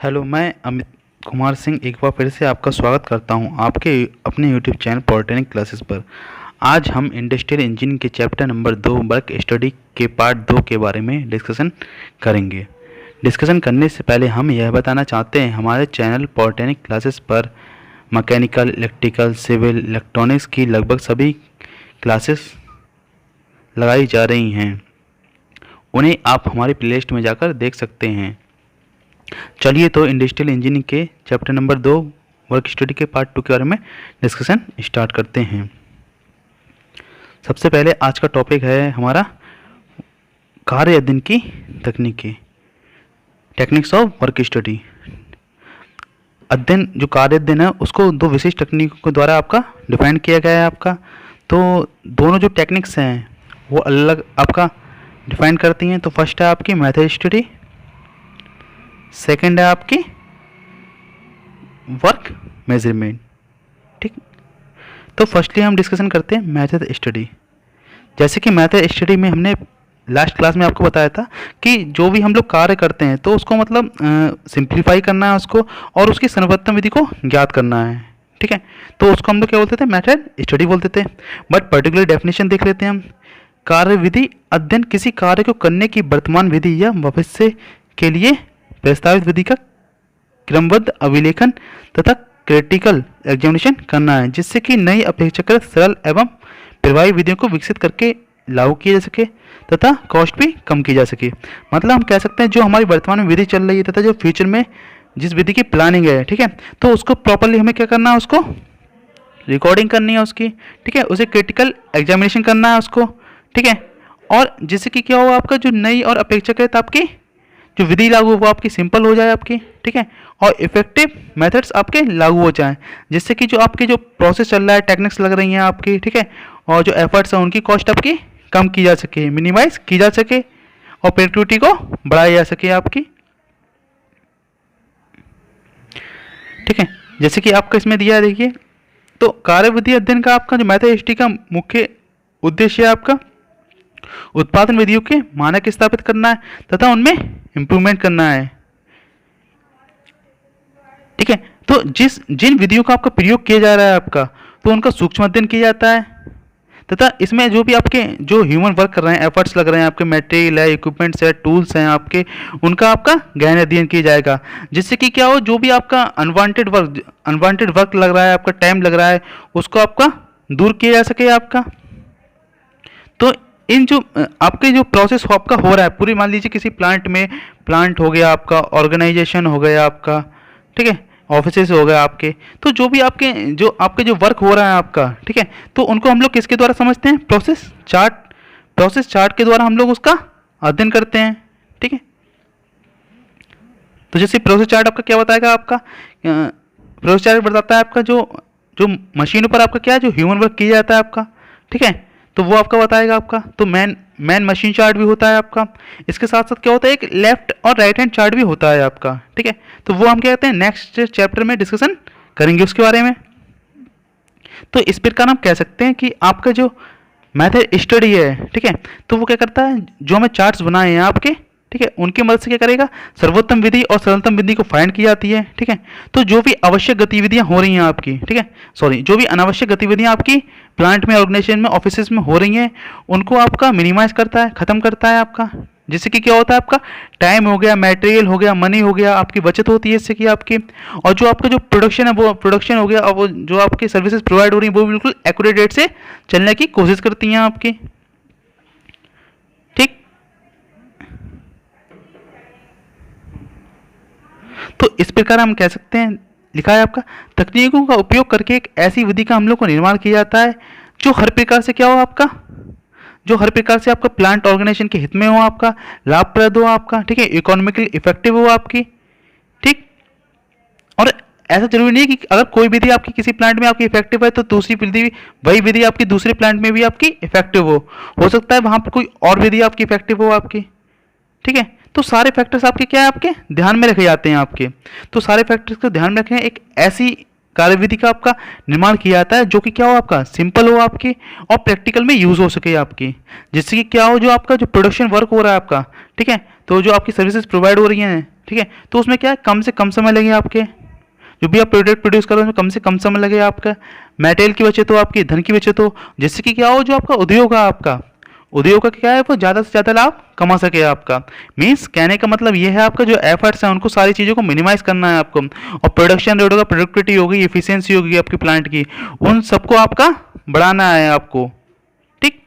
Hello, मैं अमित कुमार सिंह एक बार फिर से आपका स्वागत करता हूं आपके अपने यूट्यूब चैनल पॉलिटेक्निक क्लासेस पर। आज हम इंडस्ट्रियल इंजीनियरिंग के चैप्टर नंबर 2 वर्क स्टडी के पार्ट 2 के बारे में डिस्कशन करेंगे। डिस्कशन करने से पहले हम यह बताना चाहते हैं हमारे चैनल पॉलिटेक्निक क्लासेस पर मैकेनिकल, इलेक्ट्रिकल, सिविल, इलेक्ट्रॉनिक्स की लगभग सभी क्लासेस लगाई जा रही हैं। उन्हें आप हमारी प्लेलिस्ट में जाकर देख सकते हैं। चलिए तो इंडस्ट्रियल इंजीनियरिंग के चैप्टर नंबर 2 वर्क स्टडी के पार्ट 2 के बारे में डिस्कशन स्टार्ट करते हैं। सबसे पहले आज का टॉपिक है हमारा कार्य अध्ययन की तकनीकें, टेक्निक्स ऑफ वर्क स्टडी। अध्ययन जो कार्य अध्ययन है उसको दो विशिष्ट तकनीकों के द्वारा आपका डिफाइन किया गया है आपका। तो दोनों जो टेक्निक्स हैं वो अलग आपका डिफाइन करती हैं। तो फर्स्ट है आपकी मेथड स्टडी, सेकेंड है आपकी वर्क मेजरमेंट। ठीक, तो फर्स्टली हम डिस्कशन करते हैं मेथड स्टडी। जैसे कि मेथड स्टडी में हमने लास्ट क्लास में आपको बताया था कि जो भी हम लोग कार्य करते हैं तो उसको मतलब सिंप्लीफाई करना है उसको, और उसकी सर्वोत्तम विधि को ज्ञात करना है। ठीक है, तो उसको हम लोग क्या बोलते थे, मेथड स्टडी बोलते थे। बट पर्टिकुलर डेफिनेशन देख लेते हैं हम। कार्य विधि अध्ययन किसी कार्य को करने की वर्तमान विधि या भविष्य के लिए प्रस्तावित विधि का क्रमबद्ध अभिलेखन तथा क्रिटिकल एग्जामिनेशन करना है, जिससे कि नई अपेक्षाकृत सरल एवं प्रभावी विधियों को विकसित करके लागू किया जा सके तथा कॉस्ट भी कम की जा सके। मतलब हम कह सकते हैं जो हमारी वर्तमान में विधि चल रही है तथा जो फ्यूचर में जिस विधि की प्लानिंग है, ठीक है, तो उसको प्रॉपरली हमें क्या करना है, उसको रिकॉर्डिंग करनी है उसकी। ठीक है, उसे क्रिटिकल एग्जामिनेशन करना है उसको। ठीक है, और जिससे कि क्या हो, आपका जो नई और अपेक्षाकृत आपकी जो विधि लागू हो वो आपकी सिंपल हो जाए आपकी। ठीक है, और इफेक्टिव मेथड्स आपके लागू हो जाएं, जिससे कि जो आपके जो प्रोसेस चल रहा है, टेक्निक्स लग रही हैं आपकी, ठीक है, और जो एफर्ट्स हैं उनकी कॉस्ट आपकी कम की जा सके, मिनिमाइज की जा सके, और प्रोडक्टिविटी को बढ़ाई जा सके आपकी। ठीक है, जैसे कि आपका इसमें दिया है, देखिए, तो कार्यविधि अध्ययन का आपका जो मेथड स्टडी का मुख्य उद्देश्य है आपका उत्पादन विधियों के मानक स्थापित करना है तथा उनमें इंप्रूवमेंट करना है। ठीक है, तो जिन विधियों का आपका प्रयोग किया जा रहा है आपका, तो उनका सूक्ष्म अध्ययन किया जाता है तथा इसमें जो भी आपके जो ह्यूमन वर्क कर रहे हैं, एफर्ट्स लग रहे हैं, आपके मटेरियल है, इक्विपमेंट्स है, टूल्स हैं आपके, उनका आपका गहन अध्ययन किया जाएगा, जिससे कि क्या हो, जो भी आपका अनवांटेड वर्क लग रहा है, आपका टाइम लग रहा है, उसको आपका दूर किया जा सके आपका। तो इन जो आपके जो प्रोसेस आपका हो रहा है पूरी, मान लीजिए किसी प्लांट में, प्लांट हो गया आपका, ऑर्गेनाइजेशन हो गया आपका, ठीक है, ऑफिसेस हो गए आपके, तो जो भी आपके जो वर्क हो रहा है आपका, ठीक है, तो उनको हम लोग किसके द्वारा समझते हैं, प्रोसेस चार्ट के द्वारा हम लोग उसका अध्ययन करते हैं। ठीक है, तो जैसे प्रोसेस चार्ट आपका क्या बताएगा, आपका प्रोसेस चार्ट बताता है आपका जो मशीनों पर आपका क्या है, जो ह्यूमन वर्क किया जाता है आपका, ठीक है, तो वो आपका बताएगा आपका। तो मैन मशीन चार्ट भी होता है आपका। इसके साथ साथ क्या होता है, एक लेफ्ट और राइट हैंड चार्ट भी होता है आपका। ठीक है, तो वो हम क्या कहते हैं, नेक्स्ट चैप्टर में डिस्कशन करेंगे उसके बारे में। तो इस प्रकार हम कह सकते हैं कि आपका जो मेथड स्टडी है, ठीक है, तो वो क्या करता है, जो हमें चार्ट्स बनाए हैं आपके, ठीक है, उनकी मदद से क्या करेगा, सर्वोत्तम विधि और सरलतम विधि को फाइंड की जाती है। ठीक है, तो जो भी आवश्यक गतिविधियां हो रही हैं आपकी, ठीक है, जो भी अनावश्यक गतिविधियां आपकी प्लांट में, ऑर्गेनाइजेशन में, ऑफिस में हो रही हैं, उनको आपका मिनिमाइज करता है, खत्म करता है आपका, जिससे कि क्या होता है, आपका टाइम हो गया, मटेरियल हो गया, मनी हो गया, आपकी बचत होती है इससे कि आपकी, और जो आपका जो प्रोडक्शन है वो प्रोडक्शन हो गया, और वो जो आपकी सर्विसेज प्रोवाइड हो रही है वो बिल्कुल एक्यूरेट रेट से चलने की कोशिश करती हैं आपकी। ठीक, तो इस प्रकार हम कह सकते हैं, लिखा है आपका, तकनीकों का उपयोग करके एक ऐसी विधि का हम लोग को निर्माण किया जाता है जो हर प्रकार से क्या हो आपका, जो हर प्रकार से आपका प्लांट ऑर्गेनाइजेशन के हित में हो, आपका लाभप्रद हो आपका, ठीक है, इकोनॉमिकली इफेक्टिव हो आपकी। ठीक, और ऐसा जरूरी नहीं है कि अगर कोई विधि आपकी किसी प्लांट में आपकी इफेक्टिव है तो दूसरी विधि, वही विधि आपकी दूसरे प्लांट में भी आपकी इफेक्टिव हो सकता है वहां पर कोई और विधि आपकी इफेक्टिव हो आपकी। ठीक है, तो सारे फैक्टर्स आपके क्या है, आपके ध्यान में रखे जाते हैं आपके। तो सारे फैक्टर्स को ध्यान में रखें, एक ऐसी कार्यविधि का आपका निर्माण किया जाता है जो कि क्या हो, आपका सिंपल हो आपकी, और प्रैक्टिकल में यूज हो सके आपकी, जिससे कि क्या हो, जो आपका जो प्रोडक्शन वर्क हो रहा है आपका, ठीक है, तो जो आपकी सर्विसेज प्रोवाइड हो रही हैं, ठीक है, तो उसमें क्या है, कम से कम समय लगे आपके, जो भी आप प्रोडक्ट प्रोड्यूस कर रहे हो उसमें कम से कम समय लगे आपका, मटेरियल की बचत हो, आपकी धन की बचत हो, जिससे कि क्या हो, जो आपका उद्योग है, आपका उद्योग का क्या है, वो ज़्यादा से ज़्यादा लाभ कमा सके आपका। मीन्स कहने का मतलब ये है, आपका जो एफर्ट्स हैं उनको सारी चीज़ों को मिनिमाइज करना है आपको, और प्रोडक्शन रेट होगा, प्रोडक्टिविटी होगी, एफिशिएंसी होगी आपकी प्लांट की, उन सबको आपका बढ़ाना है आपको। ठीक,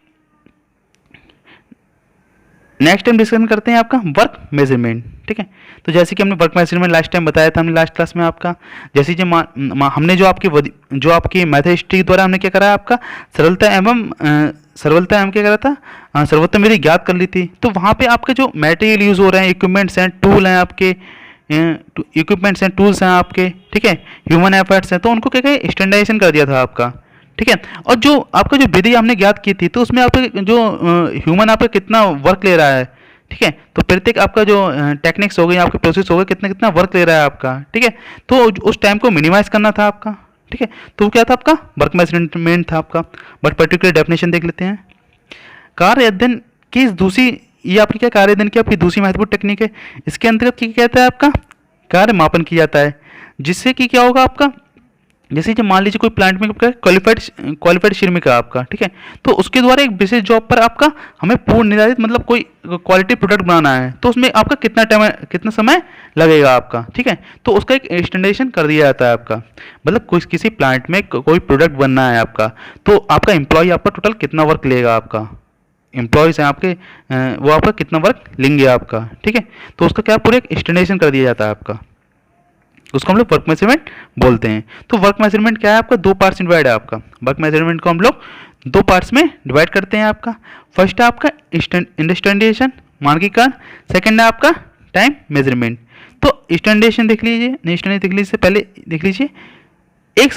नेक्स्ट टाइम डिस्कशन करते हैं आपका वर्क मेजरमेंट। ठीक है, तो जैसे कि हमने वर्क मेजरमेंट लास्ट टाइम बताया था हमने लास्ट क्लास में आपका, जैसे जो हमने जो आपकी मैथमेटिक्स द्वारा हमने क्या करा आपका सरलता एवं क्या करा था, सर्वोत्तम विधि ज्ञात कर ली थी। तो वहाँ पे आपके जो मटेरियल यूज़ हो रहे हैं, इक्विपमेंट्स हैं, टूल हैं आपके, इक्विपमेंट्स हैं, टूल्स हैं आपके, ठीक है, ह्यूमन एफर्ट्स हैं, तो उनको क्या क्या स्टैंडर्डाइजेशन कर दिया था आपका। ठीक है, और जो आपका जो विधि हमने ज्ञात की थी, तो उसमें आपका जो ह्यूमन आपका कितना वर्क ले रहा है, ठीक है, तो प्रत्येक आपका जो टेक्निक्स हो गई, आपके प्रोसेस हो गए, कितना कितना वर्क ले रहा है आपका। ठीक है, तो उस टाइम को मिनिमाइज करना था आपका। ठीक है, तो वो क्या था आपका वर्क मेजरमेंट था आपका। बट पर्टिकुलर डेफिनेशन देख लेते हैं। कार्य अध्ययन की दूसरी, ये आपकी क्या कार्य अध्ययन की आपकी दूसरी महत्वपूर्ण टेक्निक है। इसके अंतर्गत क्या कहता है आपका कार्य मापन किया जाता है, जिससे कि क्या होगा आपका, जैसे कि मान लीजिए कोई प्लांट में क्वालिफाइड श्रमिक है आपका, ठीक है, तो उसके द्वारा एक विशेष जॉब पर आपका हमें पूर्ण निर्धारित मतलब कोई क्वालिटी प्रोडक्ट बनाना है, तो उसमें आपका कितना समय लगेगा आपका। ठीक है, तो उसका एक स्टैंडर्डाइजेशन कर दिया जाता है आपका, मतलब किसी प्लांट में कोई प्रोडक्ट बनना है आपका, तो आपका एम्प्लॉय आपका टोटल कितना वर्क लेगा आपका, एम्प्लॉयज़ हैं आपके, वो आपका कितना वर्क लेंगे आपका। ठीक है, तो उसका क्या पूरे एक स्टैंडर्डाइजेशन कर दिया जाता है आपका, उसको हम लोग वर्क मेजरमेंट बोलते हैं। तो वर्क मेजरमेंट क्या है आपका, दो पार्ट्स में डिवाइड है आपका। वर्क मेजरमेंट को हम लोग दो पार्ट्स में डिवाइड करते हैं आपका। फर्स्ट है आपका स्टैंडर्डाइजेशन मानकीकरण, सेकंड है आपका टाइम मेजरमेंट। तो स्टैंडर्डाइजेशन देख लीजिए, नहीं स्टैंडर्डाइजेशन देख लीजिए, से पहले देख लीजिए, एक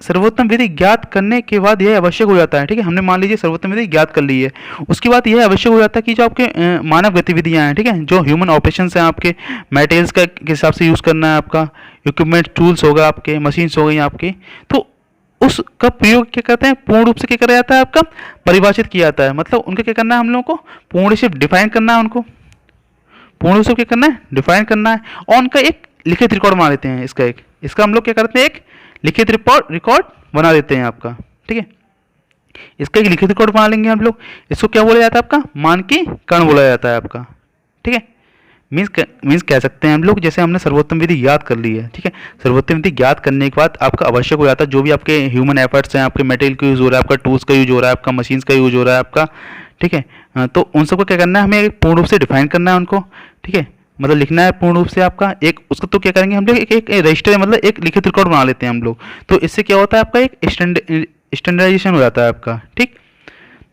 सर्वोत्तम विधि ज्ञात करने के बाद यह आवश्यक हो जाता है। ठीक है, हमने मान लीजिए सर्वोत्तम विधि ज्ञात कर ली है, उसके बाद यह आवश्यक हो जाता है कि जो आपके मानव गतिविधियां हैं, ठीक है, जो ह्यूमन ऑपरेशंस हैं आपके, मटेरियल्स का के हिसाब से यूज़ करना है आपका, इक्विपमेंट टूल्स होगा आपके, मशीन्स हो गई आपकी, तो उसका प्रयोग क्या करते हैं, पूर्ण रूप से क्या करा जाता है आपका परिभाषित किया जाता है। मतलब उनका क्या करना है, हम लोगों को पूर्ण से डिफाइन करना है, उनको पूर्ण रूप से क्या करना है, डिफाइन करना है, और उनका एक लिखित रिकॉर्ड बना लेते हैं। इसका हम लोग क्या करते हैं, एक लिखित रिकॉर्ड बना देते हैं आपका। ठीक है, इसका एक लिखित रिकॉर्ड बना लेंगे हम लोग, इसको क्या बोला जाता है आपका मानकीकरण बोला जाता है आपका। ठीक है, मीन्स कह सकते हैं हम लोग, जैसे हमने सर्वोत्तम विधि याद कर ली है, ठीक है, सर्वोत्तम विधि याद करने के बाद आपका आवश्यक हो जाता है जो भी आपके ह्यूमन एफर्ट्स हैं, आपके मटेरियल का यूज़ हो रहा है, आपका टूल्स का यूज हो रहा है, आपका मशीन्स का यूज हो रहा है आपका। ठीक है, तो उन सबको क्या करना है, हमें पूर्ण रूप से डिफाइन करना है उनको। ठीक है, मतलब लिखना है पूर्ण रूप से आपका एक उसको, तो क्या करेंगे हम लोग एक रजिस्टर, मतलब एक लिखित रिकॉर्ड बना लेते हैं हम लोग। तो इससे क्या होता है आपका एक स्टैंडर्डाइजेशन हो जाता है आपका। ठीक,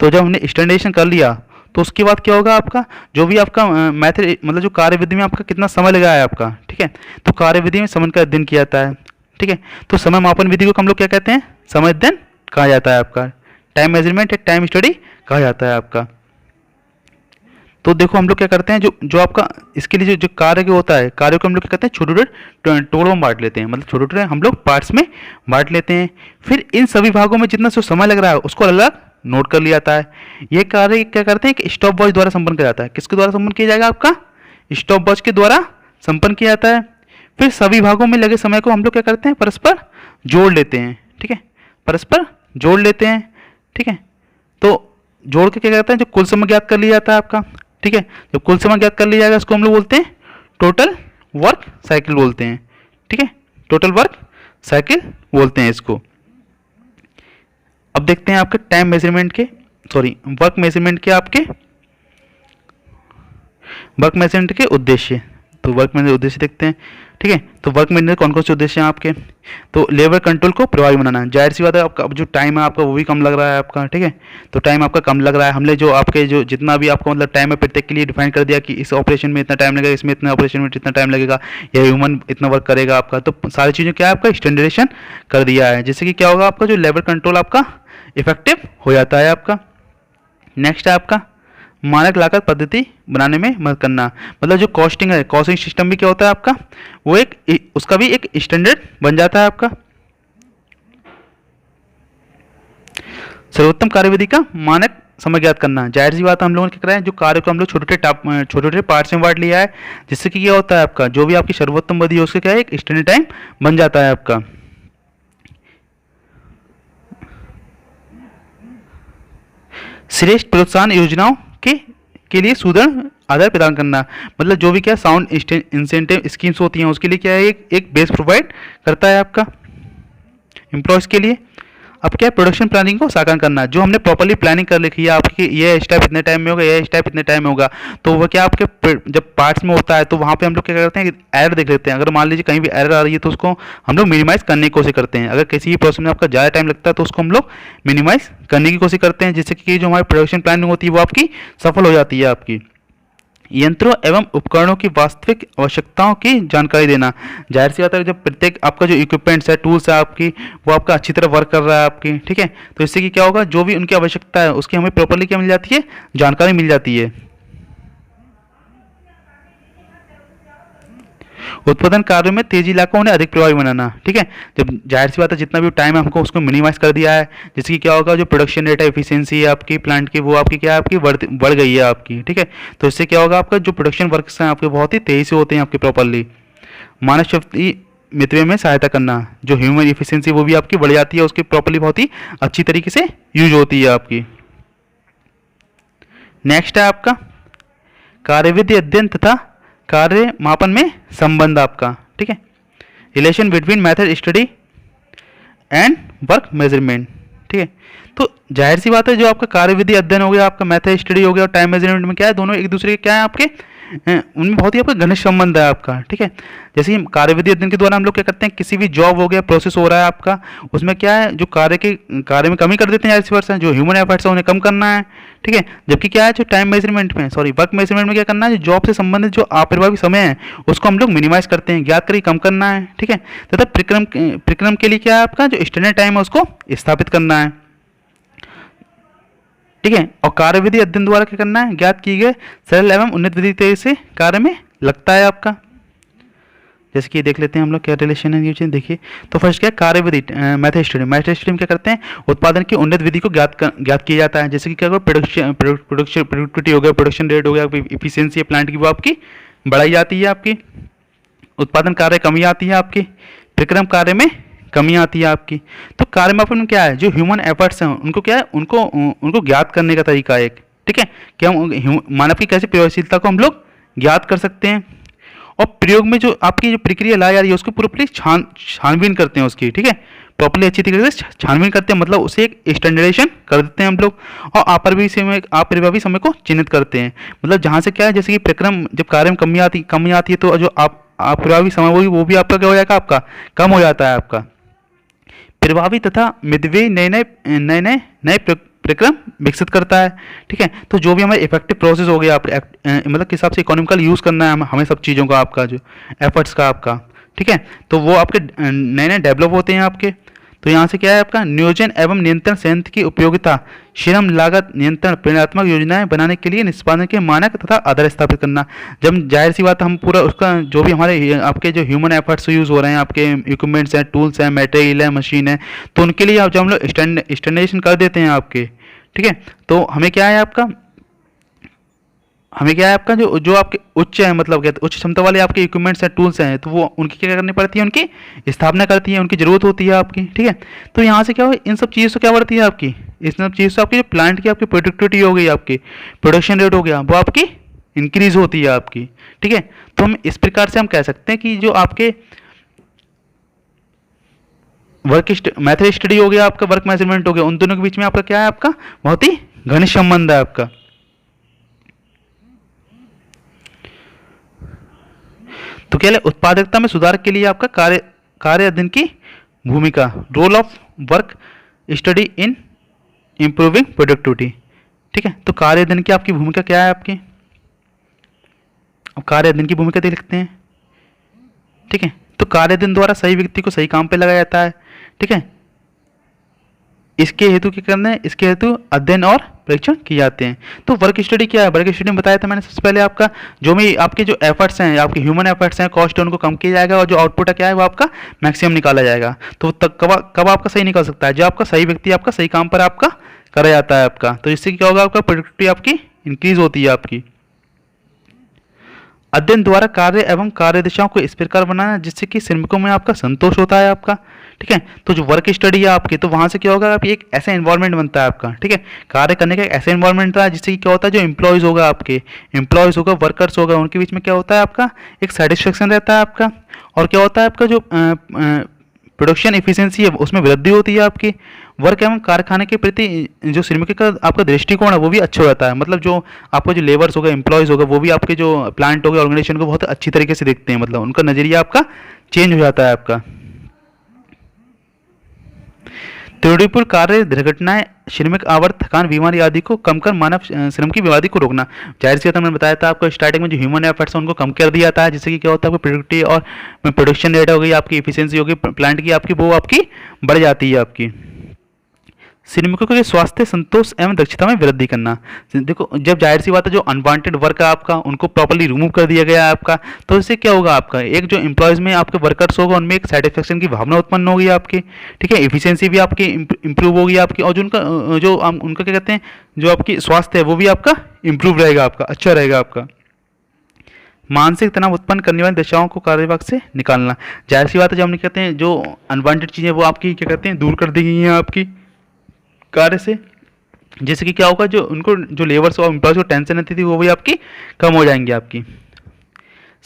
तो जब हमने स्टैंडर्डाइजेशन कर लिया, तो उसके बाद क्या होगा आपका, जो भी आपका मैथड मतलब जो कार्यविधि में आपका कितना समय लगा है आपका। ठीक है, तो कार्यविधि में समय का अध्ययन किया जाता है। ठीक है, तो समय मापन विधि को हम लोग क्या कहते हैं, समय अध्ययन कहा जाता है आपका। टाइम मेजरमेंट या टाइम स्टडी कहा जाता है आपका। तो देखो हम लोग क्या करते हैं, जो आपका इसके लिए जो कार्य के होता है, कार्य को हम लोग क्या करते हैं, छोटे छोटे टुकड़ों में बांट लेते हैं, मतलब छोटे छोटे हम लोग पार्ट्स में बांट लेते हैं। फिर इन सभी भागों में जितना जो समय लग रहा है उसको अलग अलग नोट कर लिया जाता है। ये कार्य क्या करते हैं कि स्टॉप वॉच द्वारा संपन्न किया जाता है। किसके द्वारा संपन्न किया जाएगा, आपका स्टॉप वॉच के द्वारा संपन्न किया जाता है। फिर सभी भागों में लगे समय को हम लोग क्या करते हैं, परस्पर जोड़ लेते हैं। ठीक है, परस्पर जोड़ लेते हैं। ठीक है, तो जोड़ के क्या करते हैं, जो कुल समय ज्ञात कर लिया जाता है आपका। ठीक है, जब कुल समय ज्ञात कर लिया जाएगा इसको हम लोग बोलते हैं टोटल वर्क साइकिल बोलते हैं। ठीक है, टोटल वर्क साइकिल बोलते हैं इसको। अब देखते हैं आपके टाइम मेजरमेंट के, सॉरी वर्क मेजरमेंट के, आपके वर्क मेजरमेंट के उद्देश्य। तो वर्क मेजरमेंट उद्देश्य देखते हैं। ठीक है, तो वर्क मेजरमेंट कौन कौन से उद्देश्य हैं आपके, तो लेबर कंट्रोल को प्रभावी बनाना। जाहिर सी बात है, आपका जो टाइम है आपका वो भी कम लग रहा है आपका। ठीक है, तो टाइम आपका कम लग रहा है, हमने जो आपके जो जितना भी आपको मतलब टाइम है प्रत्येक के लिए डिफाइन कर दिया कि इस ऑपरेशन में इतना टाइम लगेगा, इसमें इतना ऑपरेशन में इतना टाइम लगेगा, या ह्यूमन इतना वर्क करेगा आपका। तो सारी चीज़ें क्या है आपका स्टैंडर्डाइजेशन कर दिया है, जिससे कि क्या होगा आपका जो लेबर कंट्रोल आपका इफेक्टिव हो जाता है आपका। नेक्स्ट है आपका मानक लागत पद्धति बनाने में मदद करना, मतलब जो कॉस्टिंग है, कॉस्टिंग सिस्टम भी क्या होता है आपका, वो एक उसका भी एक स्टैंडर्ड बन जाता है आपका। सर्वोत्तम कार्यविधि का मानक समय ज्ञात करना। जाहिर सी बात है, हम लोगों ने क्या करा है, जो कार्य को हम लोग छोटे छोटे पार्ट्स में बांट लिया है, जिससे कि क्या होता है आपका जो भी आपकी सर्वोत्तम विधि है उसका क्या है, एक स्टैंडर्ड टाइम बन जाता है आपका। श्रेष्ठ प्रोत्साहन योजनाओं के लिए सुदृढ़ आधार प्रदान करना, मतलब जो भी क्या साउंड इंसेंटिव स्कीम्स होती हैं उसके लिए क्या है, एक बेस प्रोवाइड करता है आपका एम्प्लॉयज़ के लिए। अब क्या है, प्रोडक्शन प्लानिंग को साकार करना, जो हमने प्रॉपर्ली प्लानिंग कर लिखी है आपकी, ये स्टेप इतने टाइम में होगा, ये स्टेप इतने टाइम में होगा, तो वो क्या आपके जब पार्ट्स में होता है तो वहाँ पे हम लोग क्या करते हैं, एरर देख लेते हैं। अगर मान लीजिए कहीं भी एरर आ रही है तो उसको हम लोग मिनिमाइज़ करने की कोशिश करते हैं। अगर किसी भी प्रोसेस में आपका ज़्यादा टाइम लगता है तो उसको हम लोग मिनिमाइज़ करने की कोशिश करते हैं, जिससे कि जो हमारी प्रोडक्शन प्लानिंग होती है वो आपकी सफल हो जाती है आपकी। यंत्रों एवं उपकरणों की वास्तविक आवश्यकताओं की जानकारी देना। जाहिर सी बात है, जब प्रत्येक आपका जो इक्विपमेंट्स है, टूल्स है आपकी, वो आपका अच्छी तरह वर्क कर रहा है आपकी, ठीक है, तो इससे कि क्या होगा, जो भी उनकी आवश्यकता है उसकी हमें प्रॉपर्ली क्या मिल जाती है, जानकारी मिल जाती है। उत्पादन कार्यों में तेजी लाकर उन्हें अधिक प्रभावी बनाना, ठीक है, जब जाहिर सी बात है जितना भी टाइम है हमको उसको मिनिमाइज कर दिया है, जिसकी क्या होगा, जो प्रोडक्शन रेट है, एफिशिएंसी है आपकी प्लांट की, वो आपकी क्या है, आपकी बढ़ गई है आपकी, ठीक है, तो इससे क्या होगा, आपका जो प्रोडक्शन वर्क्स हैं आपके बहुत ही तेजी से होते हैं आपके प्रॉपरली। मानव शक्ति मितव्यय में सहायता करना, जो ह्यूमन एफिशिएंसी वो भी आपकी बढ़ जाती है, उसकी प्रॉपरली बहुत ही अच्छी तरीके से यूज होती है आपकी। नेक्स्ट है आपका कार्यविधि अध्ययन तथा कार्य मापन में संबंध आपका, ठीक है, relation between method study and work measurement, ठीक है, तो जाहिर सी बात है, जो आपका कार्यविधि अध्ययन हो गया, आपका मेथड स्टडी हो गया, और टाइम मेजरमेंट में क्या है, दोनों एक दूसरे के क्या है आपके, उनमें बहुत ही आपका घनिष्ठ संबंध है आपका, ठीक है। जैसे कि कार्यविधि अध्ययन के द्वारा हम लोग क्या करते हैं, किसी भी जॉब हो गया, प्रोसेस हो रहा है आपका, उसमें क्या है, जो कार्य में कमी कर देते हैं, जाहिर सी बात है, जो ह्यूमन एफर्ट्स है उन्हें कम करना है, ठीक है, जबकि क्या है, जो टाइम मेजरमेंट में वर्क मेजरमेंट में क्या करना है, जो जॉब से संबंधित जो अप्रभावी समय है उसको हम लोग मिनिमाइज करते हैं, ज्ञात करिए कम करना है, ठीक है, तथा प्रक्रम के लिए क्या है, आपका जो स्टैंडर्ड टाइम है उसको स्थापित करना है, ठीक है, और कार्यविधि अध्ययन द्वारा क्या करना है, ज्ञात किए गए सरल एवं उन्नत विधि तरीके से कार्य में लगता है आपका। जैसे कि देख लेते हैं हम लोग क्या रिलेशन है, ये देखिए, तो फर्स्ट क्या है, कार्यविधि मेथड स्टडी में क्या करते हैं, उत्पादन की उन्नत विधि को ज्ञात किया जाता है, जैसे कि क्या होगा, प्रोडक्टिविटी हो गया, प्रोडक्शन रेट हो गया, इफिशियंसी प्लांट की वो आपकी बढ़ाई जाती है आपकी, उत्पादन कार्य कमी आती है आपकी, विक्रम कार्य में कमी आती है आपकी। तो कार्य मापन में क्या है, जो ह्यूमन एफर्ट्स हैं उनको क्या है, उनको ज्ञात करने का तरीका है एक, ठीक है, कि हम मानव की कैसे प्रयोगशीलता को हम लोग ज्ञात कर सकते हैं, और प्रयोग में जो आपकी जो प्रक्रिया लाई जा रही है उसको पूरी छानबीन करते हैं उसकी, ठीक है, प्रॉपर्ली अच्छी तरीके से छानबीन करते हैं, मतलब उसे एक स्टैंडर्डाइजेशन कर देते हैं हम लोग, और अप्रभावी समय को चिन्हित करते हैं, मतलब जहाँ से क्या है, जैसे कि प्रक्रम जब कार्य में कमी आती है तो जो अप्रभावी समय वो भी आपका क्या हो जाएगा, आपका कम हो जाता है आपका। प्रभावी तथा मितव्ययी नए प्रक्रम विकसित करता है, ठीक है, तो जो भी हमारे इफेक्टिव प्रोसेस हो गया, मतलब किस हिसाब से इकोनॉमिकल यूज़ करना है हमें सब चीज़ों का, आपका जो एफर्ट्स का आपका, ठीक है, तो वो आपके नए डेवलप होते हैं आपके। तो यहाँ से क्या है, आपका नियोजन एवं नियंत्रण संयंत्र की उपयोगिता, श्रम लागत नियंत्रण, परिणात्मक योजनाएं बनाने के लिए निष्पादन के मानक तथा आधार स्थापित करना। जब जाहिर सी बात हम पूरा उसका जो भी हमारे आपके जो ह्यूमन एफर्ट्स यूज़ हो रहे हैं, आपके इक्विपमेंट्स हैं, टूल्स हैं, मटेरियल है, मशीन है, तो उनके लिए जब हम लोग स्टैंडर्डाइजेशन कर देते हैं आपके, ठीक है, तो हमें क्या है आपका जो आपके उच्च है, मतलब क्या उच्च क्षमता वाले आपके इक्विपमेंट्स हैं, टूल्स हैं, तो वो उनकी क्या करनी पड़ती है, उनकी स्थापना करती है, उनकी ज़रूरत होती है आपकी, ठीक है। तो यहाँ से क्या हो, इन सब चीज़ों से क्या बढ़ती है आपकी, इन सब चीज़ों से आपकी जो प्लांट की आपकी प्रोडक्टिविटी हो गई, आपकी प्रोडक्शन रेट हो गया, वो आपकी इंक्रीज होती है आपकी, ठीक है। तो हम इस प्रकार से हम कह सकते हैं कि जो आपके मेथड स्टडी हो गया, आपका वर्क मेजरमेंट हो गया, उन दोनों के बीच में आपका क्या है, आपका बहुत ही घनिष्ठ संबंध है आपका। तो क्या है, उत्पादकता में सुधार के लिए आपका कार्य अध्ययन की भूमिका, role of work study in improving productivity, ठीक है। तो कार्य अध्ययन की आपकी भूमिका क्या है आपकी, अब कार्य अध्ययन की भूमिका देख सकते हैं, ठीक है। तो कार्य अध्ययन द्वारा सही व्यक्ति को सही काम पे लगाया जाता है, ठीक है। इसके हेतु क्या करना है, इसके हेतु अध्ययन और परीक्षण किए जाते हैं। तो वर्क स्टडी क्या है, वर्क स्टडी में बताया था मैंने सबसे पहले, आपका जो भी आपके जो एफर्ट्स हैं, आपके ह्यूमन एफर्ट्स हैं, कॉस्ट है, उनको कम किया जाएगा, और जो आउटपुट है क्या है, वो आपका मैक्सिमम निकाला जाएगा। तो कब आपका सही निकल सकता है, जो आपका सही व्यक्ति आपका सही काम पर आपका करा जाता है आपका। तो इससे क्या होगा, आपका प्रोडक्टिविटी आपकी इंक्रीज होती है आपकी। अध्ययन द्वारा कार्य एवं कार्य दिशाओं को इस प्रकार बनाना जिससे कि श्रमिकों में आपका संतोष होता है आपका। ठीक है, तो जो वर्क स्टडी है आपकी, तो वहाँ से क्या होगा, आप एक ऐसा एनवायरनमेंट बनता है आपका। ठीक है, कार्य करने का एक ऐसा एनवायरनमेंट था जिससे कि क्या होता है, जो एम्प्लॉयज़ होगा आपके, एम्प्लॉयज़ होगा, वर्कर्स होगा, उनके बीच में क्या होता है आपका, एक सेटिस्फेक्शन रहता है आपका। और क्या होता है आपका, जो प्रोडक्शन एफिशिएंसी है उसमें वृद्धि होती है आपकी। वर्क एवं कारखाने के प्रति जो श्रमिकों का आपका दृष्टिकोण है वो भी अच्छा हो जाता है। मतलब जो आपको जो लेबर्स होगा, एम्प्लॉयज़ होगा, वो भी आपके जो प्लांट होगा, ऑर्गेनाइजेशन को बहुत अच्छी तरीके से देखते हैं। मतलब उनका नज़रिया आपका चेंज हो जाता है आपका। त्रुटिपूर्ण कार्य, दुर्घटनाएं, श्रमिक आवर्त, थकान, बीमारी आदि को कम कर मानव श्रम की बर्बादी को रोकना। जाहिर सी बात है, मैंने बताया था आपको स्टार्टिंग में, जो ह्यूमन एफर्ट्स है उनको कम कर दिया जाता है, जिससे कि क्या होता है, आपकी प्रोडक्टिविटी और प्रोडक्शन रेट हो गई, आपकी एफिशिएंसी होगी प्लांट की आपकी, वो आपकी बढ़ जाती है आपकी। श्रमिकों के स्वास्थ्य, संतोष एवं दक्षता में वृद्धि करना। देखो, जब जाहिर सी बात है, जो अनवांटेड वर्क है आपका, उनको प्रॉपर्ली रिमूव कर दिया गया है आपका, तो इससे क्या होगा, आपका एक जो एम्प्लॉयज़ में आपके वर्कर्स होगा, उनमें एक सेटिस्फेक्शन की भावना उत्पन्न होगी आपकी। ठीक है, एफिशिएंसी भी आपकी इंप्रूव होगी आपकी, और जो उनका उनका क्या कहते हैं, जो आपकी स्वास्थ्य है वो भी आपका इंप्रूव रहेगा, आपका अच्छा रहेगा आपका। मानसिक तनाव उत्पन्न करने वाली दशाओं को कार्यभाग से निकालना। जाहिर सी बात है, जब हम कहते हैं जो अनवांटेड चीज़ें वो आपकी क्या कहते हैं, दूर कर दी गई हैं आपकी कार्य से, जैसे कि क्या होगा, जो उनको जो लेबर्स और एम्प्लॉयज़ को टेंशन रहती थी वो भी आपकी कम हो जाएंगी आपकी।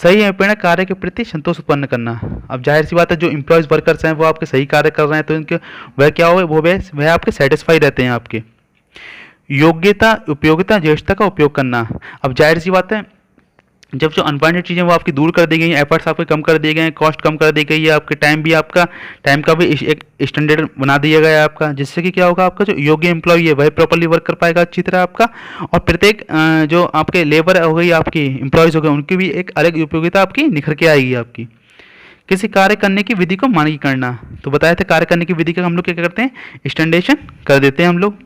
सही है कार्य के प्रति संतोष उत्पन्न करना। अब जाहिर सी बात है, जो एम्प्लॉयज़ वर्कर्स हैं वो आपके सही कार्य कर रहे हैं, तो इनके वह क्या हो, वह आपके सेटिस्फाई रहते हैं आपके। योग्यता, उपयोगिता, ज्येष्ठता का उपयोग करना। अब जाहिर सी बात है, जब जो अनवांटेड चीज़ें वो आपकी दूर कर दी गई हैं, एफर्ट्स आपके कम कर दिए गए हैं, कॉस्ट कम कर दी गई है, आपके टाइम का भी एक स्टैंडर्ड बना दिया गया है आपका, जिससे कि क्या होगा, आपका जो योग्य एम्प्लॉय है वह प्रॉपर्ली वर्क कर पाएगा अच्छी तरह आपका। और प्रत्येक जो आपके लेबर हो गई, आपकी एम्प्लॉयज़ हो गए, उनकी भी एक अलग उपयोगिता आपकी निखर के आएगी आपकी। किसी कार्य करने की विधि को मानकीय करना। तो बताया था, कार्य करने की विधि का हम लोग क्या करते हैं, स्टैंडर्डाइजेशन कर देते हैं हम लोग।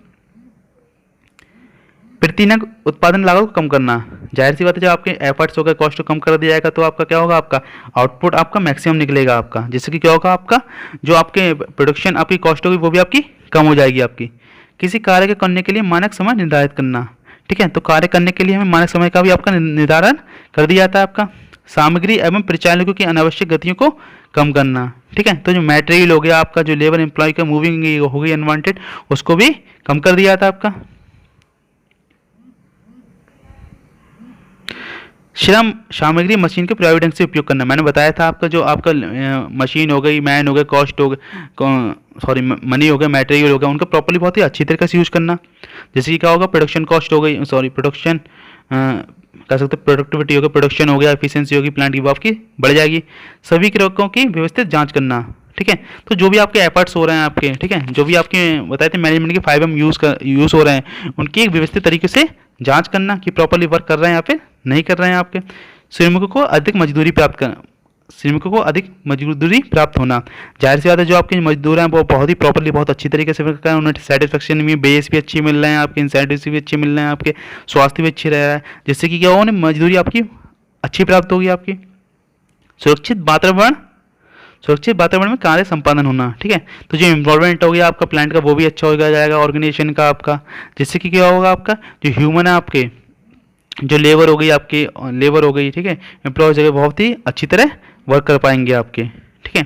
प्रतिनग उत्पादन लागत को कम करना। जाहिर सी बात है, जब आपके एफर्ट्स होगा, कॉस्ट को कम कर दिया जाएगा, तो आपका क्या होगा, आपका आउटपुट आपका मैक्सिमम निकलेगा आपका, जिससे कि क्या होगा, आपका जो आपके प्रोडक्शन आपकी कॉस्ट होगी वो भी आपकी कम हो जाएगी आपकी। किसी कार्य के करने के लिए मानक समय निर्धारित करना। ठीक है, तो कार्य करने के लिए हमें मानक समय का भी आपका निर्धारण कर दिया जाता है आपका। सामग्री एवं परिचालकों की अनावश्यक गतियों को कम करना। ठीक है, तो जो मटेरियल हो गया आपका, जो लेबर एम्प्लॉय का मूविंग हो गई अनवांटेड, उसको भी कम कर दिया जाता है आपका। श्रम सामग्री मशीन के प्रभावी ढंग से उपयोग करना। मैंने बताया था आपका, जो आपका मशीन हो गई, मैन हो गए, कॉस्ट हो गए, सॉरी मनी हो गया, मटेरियल हो गया, उनका प्रॉपर्ली बहुत ही अच्छी तरीके से यूज़ करना। जैसे कि क्या होगा, प्रोडक्शन कॉस्ट हो गई, सॉरी प्रोडक्शन कह सकते हैं, प्रोडक्टिविटी हो गई, प्रोडक्शन हो गया, एफिशिएंसी होगी प्लांट की, वो आपकी बढ़ जाएगी। सभी क्रयों की व्यवस्थित जाँच करना। ठीक है, तो जो भी आपके एफर्ट्स हो रहे हैं आपके, ठीक है, जो भी आपके बताए थे मैनेजमेंट के 5M यूज़ हो रहे हैं, उनकी एक व्यवस्थित तरीके से जांच करना कि प्रॉपर्ली वर्क कर रहे हैं या फिर नहीं कर रहे हैं आपके। श्रमिकों को अधिक मजदूरी प्राप्त करना। श्रमिकों को अधिक मजदूरी प्राप्त होना। जाहिर सी बात है, जो आपके मजदूर हैं वो बहुत ही प्रॉपर्ली बहुत अच्छी तरीके से वर्क कर रहे हैं, उन्हें सेटिस्फेक्शन भी, बेस भी अच्छी मिल रहे हैं आपके, इंसेंटिव्स भी अच्छे मिल रहे हैं आपके, स्वास्थ्य भी अच्छी रह रहा है, जिससे कि क्या होगा, मजदूरी आपकी अच्छी प्राप्त होगी आपकी। सुरक्षित वातावरण में कार्य संपादन होना। ठीक है, तो जो इन्वॉल्वमेंट हो गया आपका प्लांट का, वो भी अच्छा हो जाएगा ऑर्गेनाइजेशन का आपका, जिससे कि क्या होगा, आपका जो ह्यूमन है आपके, जो लेबर हो गई आपकी, लेबर हो गई, ठीक है, एम्प्लॉयज़ हो गए, बहुत ही अच्छी तरह वर्क कर पाएंगे आपके। ठीक है,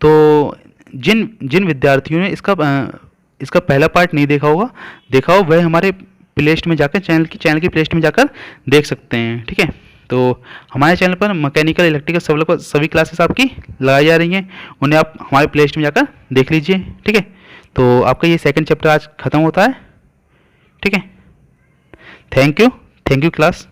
तो जिन जिन विद्यार्थियों ने इसका पहला पार्ट नहीं देखा हो वह हमारे प्लेलिस्ट में जाकर चैनल की प्लेलिस्ट में जाकर देख सकते हैं। ठीक है, तो हमारे चैनल पर मैकेनिकल, इलेक्ट्रिकल सभी क्लासेस आपकी लगाई जा रही हैं, उन्हें आप हमारे प्लेलिस्ट में जाकर देख लीजिए। ठीक है, तो आपका ये सेकंड चैप्टर आज ख़त्म होता है। ठीक है, थैंक यू क्लास।